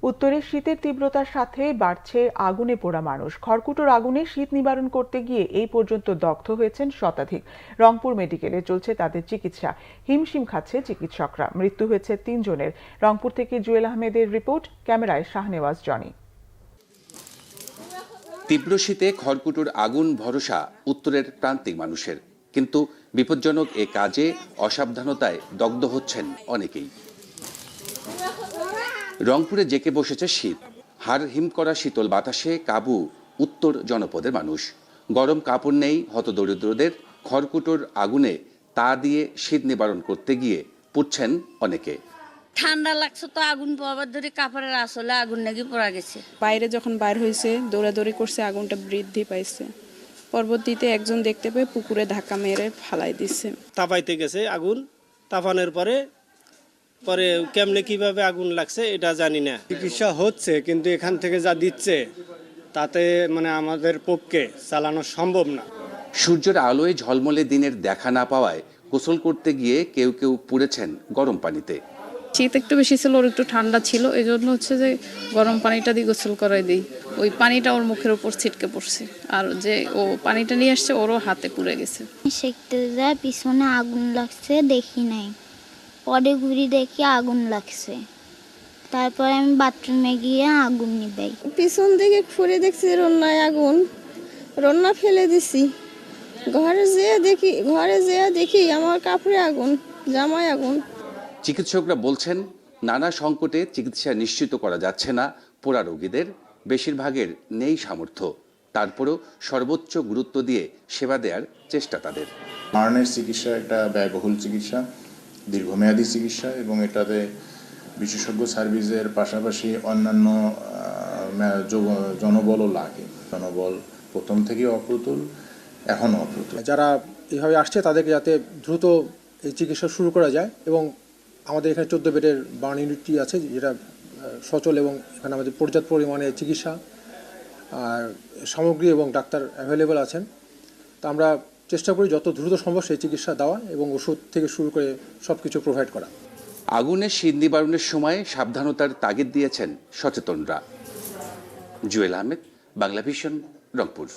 উত্তরে শীতের তীব্রতার সাথে বাড়ছে আগুনে পোড়া মানুষ। খড়কুটোর আগুনে শীত নিবারণ করতে গিয়ে এই পর্যন্ত দগ্ধ হয়েছেন শতাধিক। রংপুর মেডিকেলে চলছে তাদের চিকিৎসা। হিমশিম খাচ্ছে চিকিৎসকরা। মৃত্যু হয়েছে 3 জনের। রংপুর থেকে জুয়েল আহমেদের রিপোর্ট, ক্যামেরায় শাহনেওয়াজ জনি। তীব্র শীতে খড়কুটোর আগুন ভরসা উত্তরের প্রান্তিক মানুষের, কিন্তু বিপজ্জনক এ কাজে অসাবধানতায় দগ্ধ হচ্ছেন অনেকেই। রংপুরে জেঁকে বসেছে শীত। হাড় হিম করা শীতল বাতাসে কাবু উত্তর জনপদের মানুষ। গরম কাপড় নেই হতদরিদ্রদের। খড়কুটোর আগুনে তা দিয়ে শীত নিবারণ করতে গিয়ে পুড়ছেন অনেকে। ঠান্ডা লাগছে তো আগুন পাওয়ার ধরে কাপড়ের আসলে আগুন নাকি পড়া গেছে। বাইরে যখন বাইর হয়েছে দৌড়াদৌড়ি করছে, আগুনটা বৃদ্ধি পাইছে। পরবর্তীতে একজন দেখতে পেয়ে পুকুরে ধাক্কা মেরে ফালাই দিচ্ছে। তাপাইতে গেছে আগুন, তাপানোর পরে কেমনে কিভাবে আগুন লাগছে এটা জানি না। চিকিৎসা হচ্ছে, কিন্তু এখান থেকে যা দিচ্ছে তাতে আমাদের পক্ষে চালানো সম্ভব না। সূর্যের আলোয় ঝলমলে দিনের দেখা না পাওয়ায় গোসল করতে গিয়ে কেউ কেউ পুড়েছেন গরম পানিতে। শীত একটু বেশি ছিল, ওর একটু ঠান্ডা ছিল, এই জন্য হচ্ছে যে গরম পানিটা দিয়ে গোসল করাই দিই। ওই পানিটা ওর মুখের উপর ছিটকে পড়ছে, আর যে ও পানিটা নিয়ে আসছে ওরও হাতে পুড়ে গেছে। সেকতে যা পিছনে আগুন লাগছে দেখি নাই, পরে ঘুরি দেখি আগুন লাগছে। তারপরে আমি বাথরুমে গিয়ে আগুন নিবাই। পিছন দিকে ঘুরে দেখছি রান্নায় আগুন, রান্না ফেলে দিছি। ঘরে যেয়ে দেখি আমার কাপড়ে আগুন, জামায় আগুন। চিকিৎসকরা বলছেন, নানা সংকটে চিকিৎসা নিশ্চিত করা যাচ্ছে না পোড়া রোগীদের। বেশিরভাগের নেই সামর্থ্য। তারপরও সর্বোচ্চ গুরুত্ব দিয়ে সেবা দেওয়ার চেষ্টা তাদের। মারণের চিকিৎসা একটা ব্যয়বহুল চিকিৎসা, দীর্ঘমেয়াদী চিকিৎসা, এবং এটাতে বিশেষজ্ঞ সার্ভিসের পাশাপাশি অন্যান্য জনবলও লাগে। জনবল প্রথম থেকেই অপ্রতুল, এখনও অপ্রতুল। যারা এইভাবে আসছে তাদেরকে যাতে দ্রুত এই চিকিৎসা শুরু করা যায়, এবং আমাদের এখানে 14 বেডের বার্ন ইউনিটটি আছে যেটা সচল, এবং এখানে আমাদের পর্যাপ্ত পরিমাণে চিকিৎসা আর সামগ্রী এবং ডাক্তার অ্যাভেলেবেল আছেন। তা আমরা চেষ্টা করি যত দ্রুত সম্ভব সেই চিকিৎসা দেওয়া এবং ওষুধ থেকে শুরু করে সব কিছু প্রোভাইড করা। আগুনে শীত নিবারণের সময় সাবধানতার তাগিদ দিয়েছেন সচেতনরা। জুয়েল আহমেদ, বাংলা ভিশন, রংপুর।